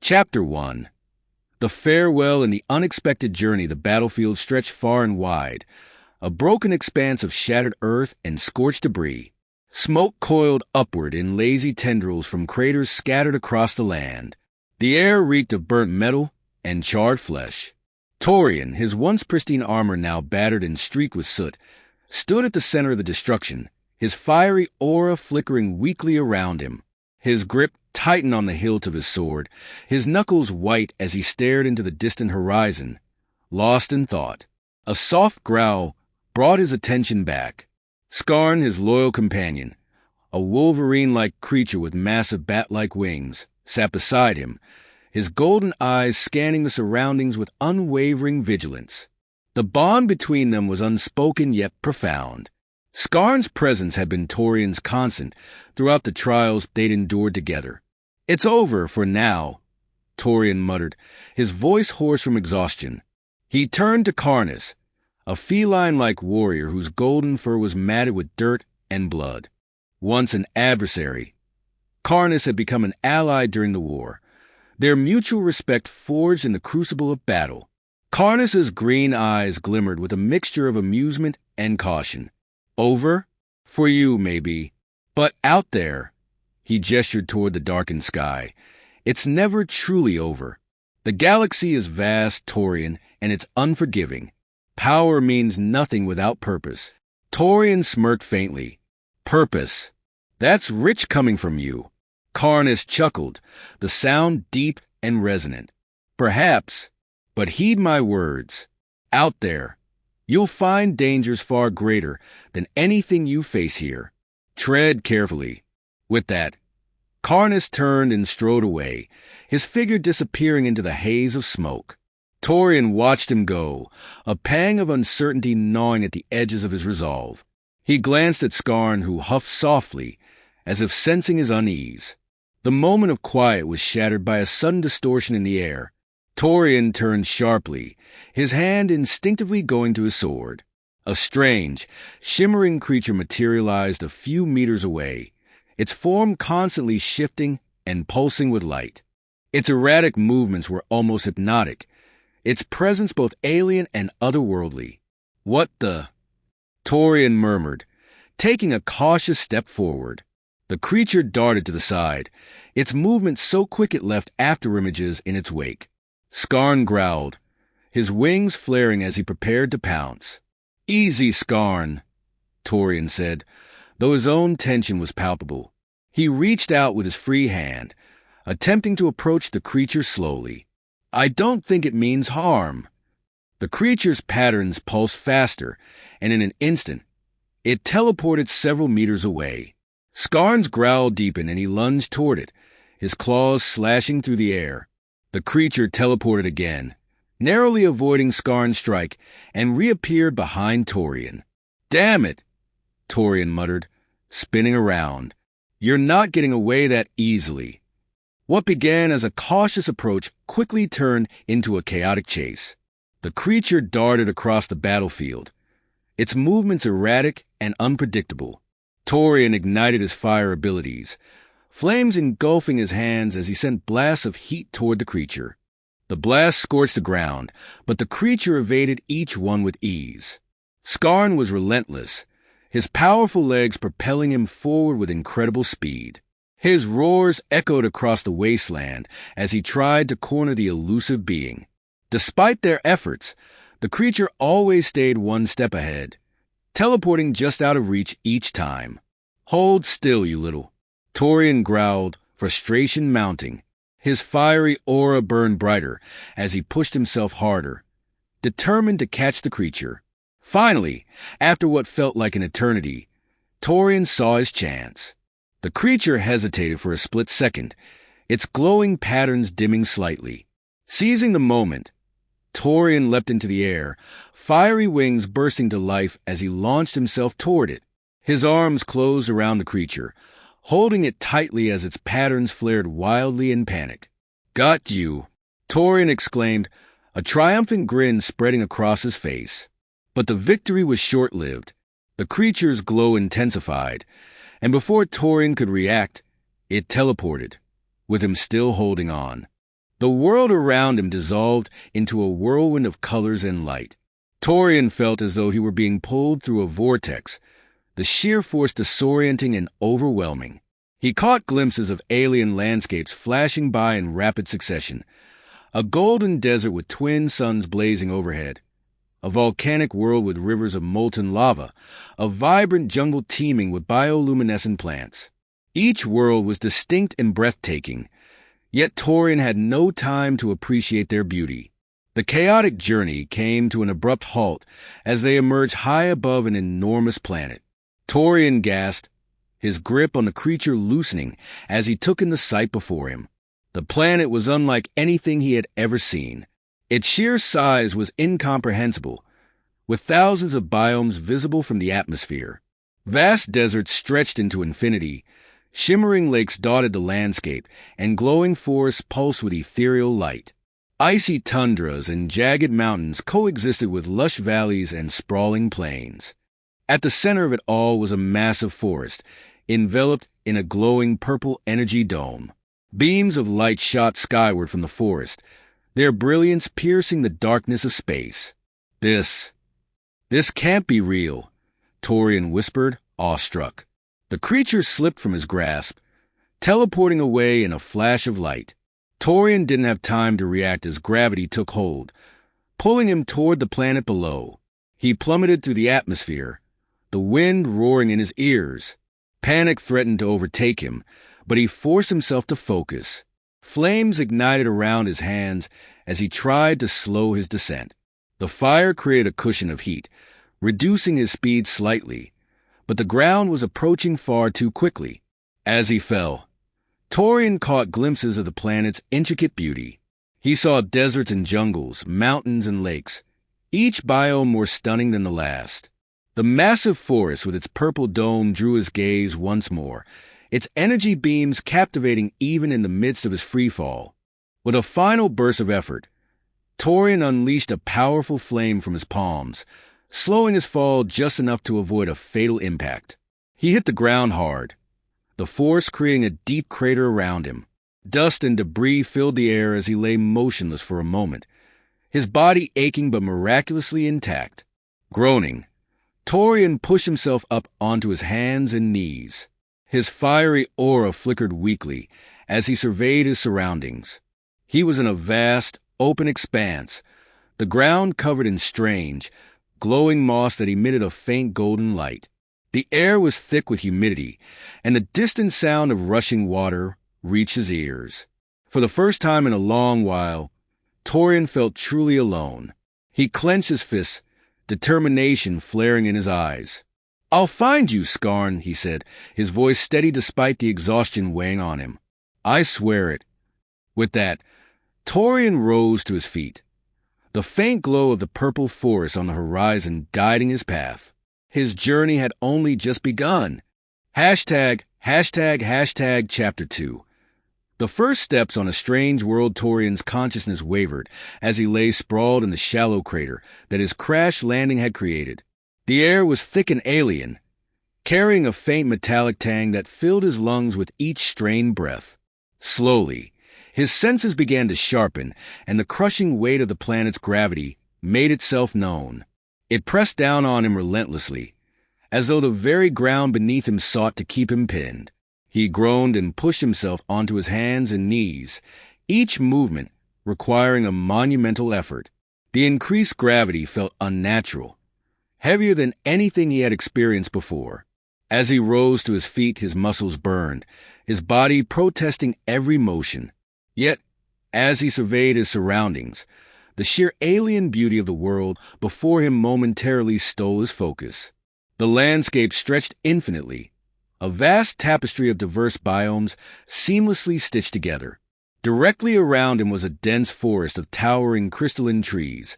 Chapter 1. The farewell and the unexpected journey. The battlefield stretched far and wide, a broken expanse of shattered earth and scorched debris. Smoke coiled upward in lazy tendrils from craters scattered across the land. The air reeked of burnt metal and charred flesh. Torian, his once pristine armor now battered and streaked with soot, stood at the center of the destruction, his fiery aura flickering weakly around him. His grip tightened on the hilt of his sword, his knuckles white as he stared into the distant horizon, lost in thought. A soft growl brought his attention back. Skarn, his loyal companion, a wolverine-like creature with massive bat-like wings, sat beside him, his golden eyes scanning the surroundings with unwavering vigilance. The bond between them was unspoken yet profound. Skarn's presence had been Torian's constant throughout the trials they'd endured together. "It's over for now," Torian muttered, his voice hoarse from exhaustion. He turned to Karnas, a feline-like warrior whose golden fur was matted with dirt and blood. Once an adversary, Karnas had become an ally during the war, their mutual respect forged in the crucible of battle. Karnas's green eyes glimmered with a mixture of amusement and caution. "Over? For you, maybe. But out there," he gestured toward the darkened sky, "it's never truly over. The galaxy is vast, Torian, and it's unforgiving. Power means nothing without purpose." Torian smirked faintly. "Purpose? That's rich coming from you." Karnas chuckled, the sound deep and resonant. "Perhaps, but heed my words. Out there, you'll find dangers far greater than anything you face here. Tread carefully." With that, Karnas turned and strode away, his figure disappearing into the haze of smoke. Torian watched him go, a pang of uncertainty gnawing at the edges of his resolve. He glanced at Skarn, who huffed softly, as if sensing his unease. The moment of quiet was shattered by a sudden distortion in the air. Torian turned sharply, his hand instinctively going to his sword. A strange, shimmering creature materialized a few meters away, its form constantly shifting and pulsing with light. Its erratic movements were almost hypnotic, its presence both alien and otherworldly. "What the?" Torian murmured, taking a cautious step forward. The creature darted to the side, its movement so quick it left afterimages in its wake. Skarn growled, his wings flaring as he prepared to pounce. "Easy, Skarn," Torian said, though his own tension was palpable. He reached out with his free hand, attempting to approach the creature slowly. "I don't think it means harm." The creature's patterns pulsed faster, and in an instant, it teleported several meters away. Skarn's growl deepened and he lunged toward it, his claws slashing through the air. The creature teleported again, narrowly avoiding Skarn's strike, and reappeared behind Torian. "Damn it," Torian muttered, spinning around. "You're not getting away that easily." What began as a cautious approach quickly turned into a chaotic chase. The creature darted across the battlefield, its movements erratic and unpredictable. Torian ignited his fire abilities, flames engulfing his hands as he sent blasts of heat toward the creature. The blast scorched the ground, but the creature evaded each one with ease. Skarn was relentless, his powerful legs propelling him forward with incredible speed. His roars echoed across the wasteland as he tried to corner the elusive being. Despite their efforts, the creature always stayed one step ahead, teleporting just out of reach each time. "Hold still, you little," Torian growled, frustration mounting. His fiery aura burned brighter as he pushed himself harder, determined to catch the creature. Finally, after what felt like an eternity, Torian saw his chance. The creature hesitated for a split second, its glowing patterns dimming slightly. Seizing the moment, Torian leapt into the air, fiery wings bursting to life as he launched himself toward it. His arms closed around the creature, holding it tightly as its patterns flared wildly in panic. "Got you," Torian exclaimed, a triumphant grin spreading across his face. But the victory was short-lived. The creature's glow intensified, and before Torian could react, it teleported, with him still holding on. The world around him dissolved into a whirlwind of colors and light. Torian felt as though he were being pulled through a vortex, the sheer force disorienting and overwhelming. He caught glimpses of alien landscapes flashing by in rapid succession. A golden desert with twin suns blazing overhead, a volcanic world with rivers of molten lava, a vibrant jungle teeming with bioluminescent plants. Each world was distinct and breathtaking, yet Torian had no time to appreciate their beauty. The chaotic journey came to an abrupt halt as they emerged high above an enormous planet. Torian gasped, his grip on the creature loosening as he took in the sight before him. The planet was unlike anything he had ever seen. Its sheer size was incomprehensible, with thousands of biomes visible from the atmosphere. Vast deserts stretched into infinity, shimmering lakes dotted the landscape, and glowing forests pulsed with ethereal light. Icy tundras and jagged mountains coexisted with lush valleys and sprawling plains. At the center of it all was a massive forest, enveloped in a glowing purple energy dome. Beams of light shot skyward from the forest, their brilliance piercing the darkness of space. This can't be real," Torian whispered, awestruck. The creature slipped from his grasp, teleporting away in a flash of light. Torian didn't have time to react as gravity took hold, pulling him toward the planet below. He plummeted through the atmosphere, the wind roaring in his ears. Panic threatened to overtake him, but he forced himself to focus. Flames ignited around his hands as he tried to slow his descent. The fire created a cushion of heat, reducing his speed slightly, but the ground was approaching far too quickly. As he fell, Torian caught glimpses of the planet's intricate beauty. He saw deserts and jungles, mountains and lakes, each biome more stunning than the last. The massive forest with its purple dome drew his gaze once more, its energy beams captivating even in the midst of his freefall. With a final burst of effort, Torian unleashed a powerful flame from his palms, slowing his fall just enough to avoid a fatal impact. He hit the ground hard, the force creating a deep crater around him. Dust and debris filled the air as he lay motionless for a moment, his body aching but miraculously intact. Groaning, Torian pushed himself up onto his hands and knees. His fiery aura flickered weakly as he surveyed his surroundings. He was in a vast, open expanse, the ground covered in strange, glowing moss that emitted a faint golden light. The air was thick with humidity, and the distant sound of rushing water reached his ears. For the first time in a long while, Torian felt truly alone. He clenched his fists, determination flaring in his eyes. "I'll find you, Skarn," he said, his voice steady despite the exhaustion weighing on him. "I swear it." With that, Torian rose to his feet, the faint glow of the purple forest on the horizon guiding his path. His journey had only just begun. Chapter 2. The first steps on a strange world. Torian's consciousness wavered as he lay sprawled in the shallow crater that his crash landing had created. The air was thick and alien, carrying a faint metallic tang that filled his lungs with each strained breath. Slowly, his senses began to sharpen, and the crushing weight of the planet's gravity made itself known. It pressed down on him relentlessly, as though the very ground beneath him sought to keep him pinned. He groaned and pushed himself onto his hands and knees, each movement requiring a monumental effort. The increased gravity felt unnatural, heavier than anything he had experienced before. As he rose to his feet, his muscles burned, his body protesting every motion. Yet, as he surveyed his surroundings, the sheer alien beauty of the world before him momentarily stole his focus. The landscape stretched infinitely, a vast tapestry of diverse biomes seamlessly stitched together. Directly around him was a dense forest of towering crystalline trees,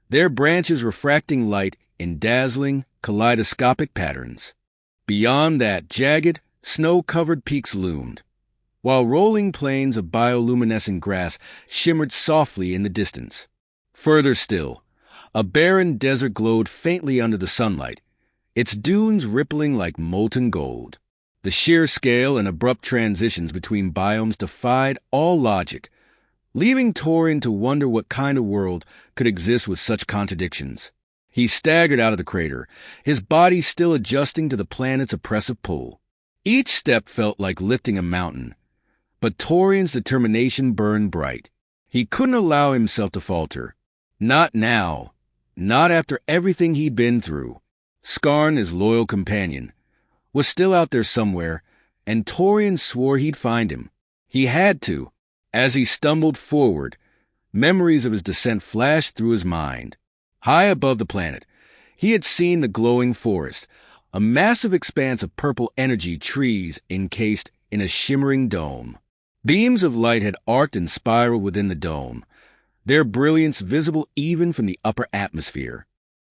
their branches refracting light in dazzling, kaleidoscopic patterns. Beyond that, jagged, snow-covered peaks loomed, while rolling plains of bioluminescent grass shimmered softly in the distance. Further still, a barren desert glowed faintly under the sunlight, its dunes rippling like molten gold. The sheer scale and abrupt transitions between biomes defied all logic, leaving Torian to wonder what kind of world could exist with such contradictions. He staggered out of the crater, his body still adjusting to the planet's oppressive pull. Each step felt like lifting a mountain, but Torian's determination burned bright. He couldn't allow himself to falter. Not now. Not after everything he'd been through. Skarn, his loyal companion, was still out there somewhere, and Torian swore he'd find him. He had to. As he stumbled forward, memories of his descent flashed through his mind. High above the planet, he had seen the glowing forest, a massive expanse of purple energy trees encased in a shimmering dome. Beams of light had arced and spiraled within the dome, their brilliance visible even from the upper atmosphere.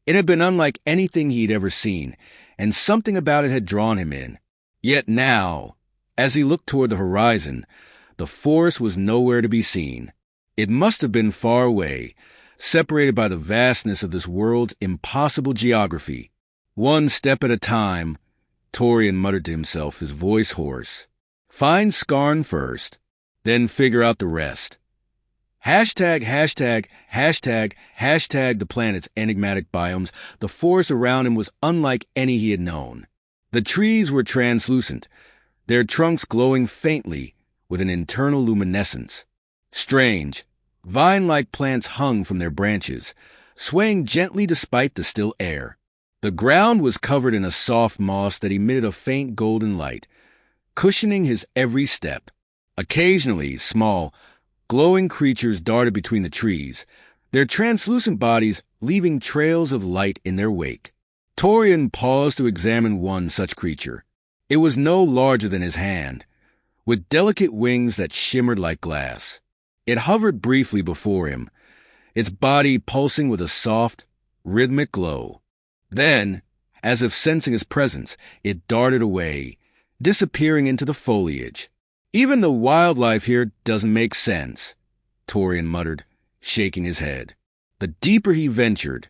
It had been unlike anything he'd ever seen, and something about it had drawn him in. Yet now, as he looked toward the horizon, the forest was nowhere to be seen. It must have been far away, separated by the vastness of this world's impossible geography. One step at a time, Torian muttered to himself, his voice hoarse. Find Skarn first, then figure out the rest. Hashtag the planet's enigmatic biomes. The forest around him was unlike any he had known. The trees were translucent, their trunks glowing faintly with an internal luminescence. Strange, vine-like plants hung from their branches, swaying gently despite the still air. The ground was covered in a soft moss that emitted a faint golden light, cushioning his every step. Occasionally, small, glowing creatures darted between the trees, their translucent bodies leaving trails of light in their wake. Torian paused to examine one such creature. It was no larger than his hand, with delicate wings that shimmered like glass. It hovered briefly before him, its body pulsing with a soft, rhythmic glow. Then, as if sensing his presence, it darted away, disappearing into the foliage. Even the wildlife here doesn't make sense, Torian muttered, shaking his head. The deeper he ventured,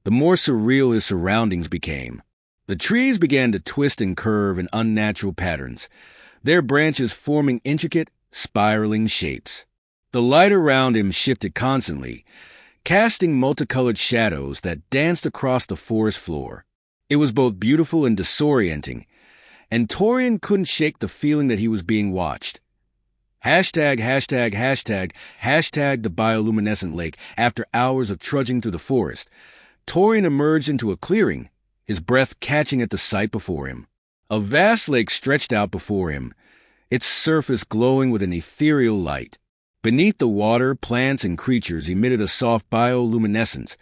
the more surreal his surroundings became. The trees began to twist and curve in unnatural patterns, their branches forming intricate, spiraling shapes. The light around him shifted constantly, casting multicolored shadows that danced across the forest floor. It was both beautiful and disorienting, and Torian couldn't shake the feeling that he was being watched. Hashtag the bioluminescent lake. After hours of trudging through the forest, Torian emerged into a clearing, his breath catching at the sight before him. A vast lake stretched out before him, its surface glowing with an ethereal light. Beneath the water, plants and creatures emitted a soft bioluminescence,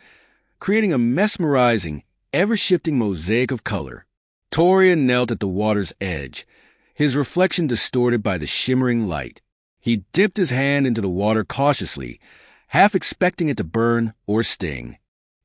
creating a mesmerizing, ever-shifting mosaic of color. Torian knelt at the water's edge, his reflection distorted by the shimmering light. He dipped his hand into the water cautiously, half expecting it to burn or sting.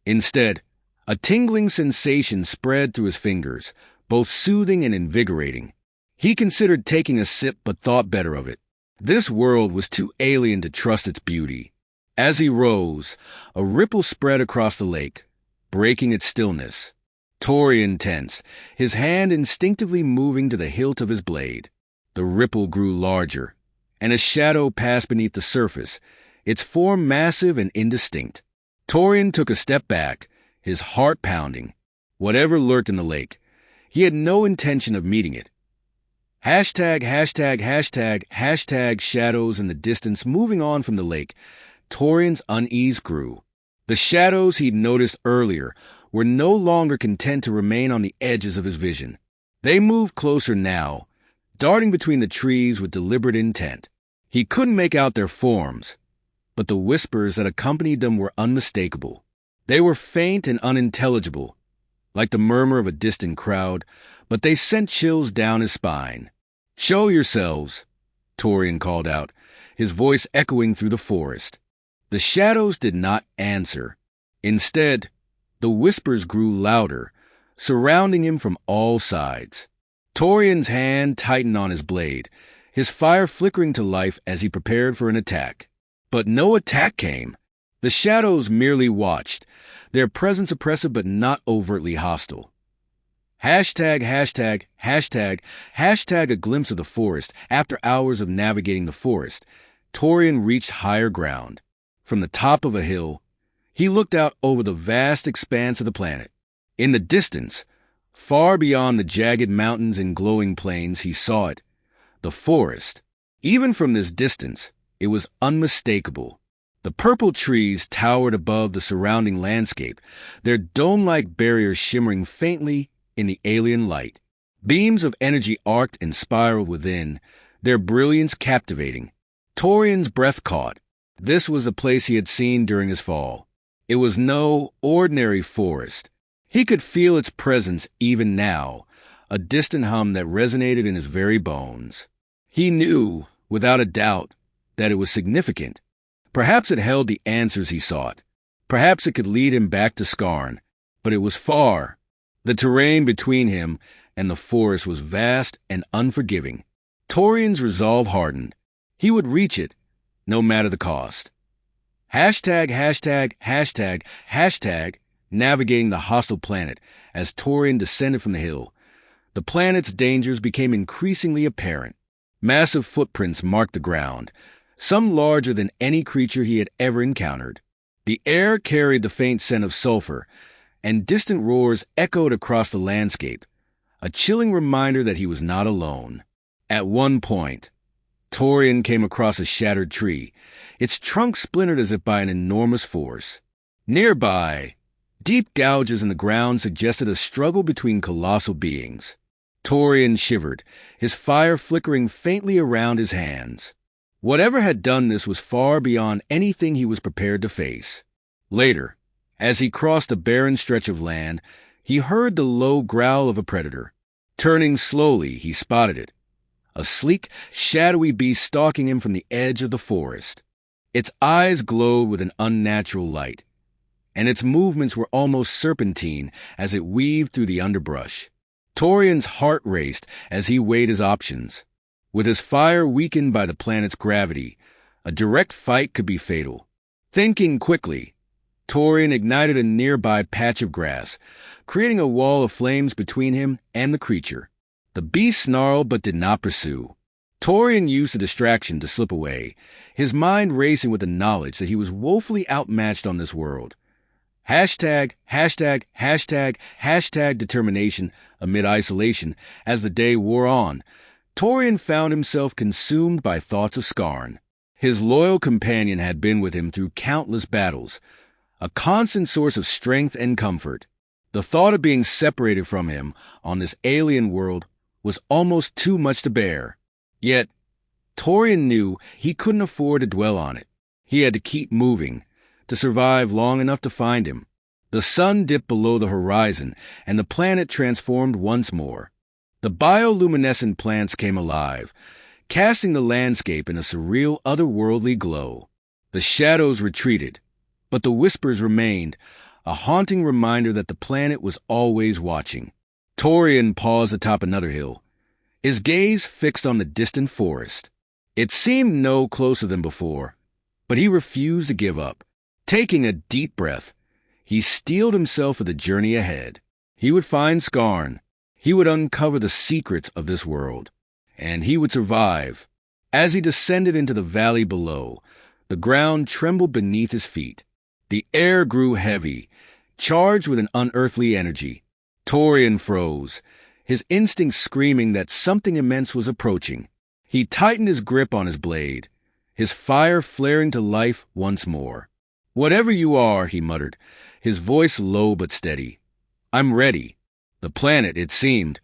Instead, a tingling sensation spread through his fingers, both soothing and invigorating. He considered taking a sip but thought better of it. This world was too alien to trust its beauty. As he rose, a ripple spread across the lake, breaking its stillness. Torian tensed, his hand instinctively moving to the hilt of his blade. The ripple grew larger, and a shadow passed beneath the surface, its form massive and indistinct. Torian took a step back, his heart pounding. Whatever lurked in the lake, he had no intention of meeting it. Hashtag shadows in the distance moving on from the lake. Torian's unease grew. The shadows he'd noticed earlier were no longer content to remain on the edges of his vision. They moved closer now, darting between the trees with deliberate intent. He couldn't make out their forms, but the whispers that accompanied them were unmistakable. They were faint and unintelligible, like the murmur of a distant crowd, but they sent chills down his spine. "Show yourselves," Torian called out, his voice echoing through the forest. The shadows did not answer. Instead, the whispers grew louder, surrounding him from all sides. Torian's hand tightened on his blade, his fire flickering to life as he prepared for an attack. But no attack came. The shadows merely watched, their presence oppressive but not overtly hostile. Hashtag a glimpse of the forest. After hours of navigating the forest, Torian reached higher ground. From the top of a hill, he looked out over the vast expanse of the planet. In the distance, far beyond the jagged mountains and glowing plains, he saw it, the forest. Even from this distance, it was unmistakable. The purple trees towered above the surrounding landscape, their dome-like barriers shimmering faintly in the alien light. Beams of energy arced and spiraled within, their brilliance captivating. Torian's breath caught. This was the place he had seen during his fall. It was no ordinary forest. He could feel its presence even now, a distant hum that resonated in his very bones. He knew, without a doubt, that it was significant. Perhaps it held the answers he sought. Perhaps it could lead him back to Skarn. But it was far. The terrain between him and the forest was vast and unforgiving. Torian's resolve hardened. He would reach it, no matter the cost. Hashtag, hashtag, hashtag, hashtag, navigating the hostile planet as Torian descended from the hill. The planet's dangers became increasingly apparent. Massive footprints marked the ground, some larger than any creature he had ever encountered. The air carried the faint scent of sulfur, and distant roars echoed across the landscape, a chilling reminder that he was not alone. At one point, Torian came across a shattered tree, its trunk splintered as if by an enormous force. Nearby, deep gouges in the ground suggested a struggle between colossal beings. Torian shivered, his fire flickering faintly around his hands. Whatever had done this was far beyond anything he was prepared to face. Later, as he crossed a barren stretch of land, he heard the low growl of a predator. Turning slowly, he spotted it. A sleek, shadowy beast stalking him from the edge of the forest. Its eyes glowed with an unnatural light, and its movements were almost serpentine as it weaved through the underbrush. Torian's heart raced as he weighed his options. With his fire weakened by the planet's gravity, a direct fight could be fatal. Thinking quickly, Torian ignited a nearby patch of grass, creating a wall of flames between him and the creature. The beast snarled but did not pursue. Torian used the distraction to slip away, his mind racing with the knowledge that he was woefully outmatched on this world. Hashtag, hashtag, hashtag, hashtag determination amid isolation. As the day wore on, Torian found himself consumed by thoughts of Skarn. His loyal companion had been with him through countless battles, a constant source of strength and comfort. The thought of being separated from him on this alien world was almost too much to bear. Yet, Torian knew he couldn't afford to dwell on it. He had to keep moving, to survive long enough to find him. The sun dipped below the horizon, and the planet transformed once more. The bioluminescent plants came alive, casting the landscape in a surreal, otherworldly glow. The shadows retreated, but the whispers remained, a haunting reminder that the planet was always watching. Torian paused atop another hill, his gaze fixed on the distant forest. It seemed no closer than before, but he refused to give up. Taking a deep breath, he steeled himself for the journey ahead. He would find Skarn. He would uncover the secrets of this world, and he would survive. As he descended into the valley below, the ground trembled beneath his feet. The air grew heavy, charged with an unearthly energy. Torian froze, his instincts screaming that something immense was approaching. He tightened his grip on his blade, his fire flaring to life once more. "Whatever you are," he muttered, his voice low but steady, "I'm ready." The planet, it seemed,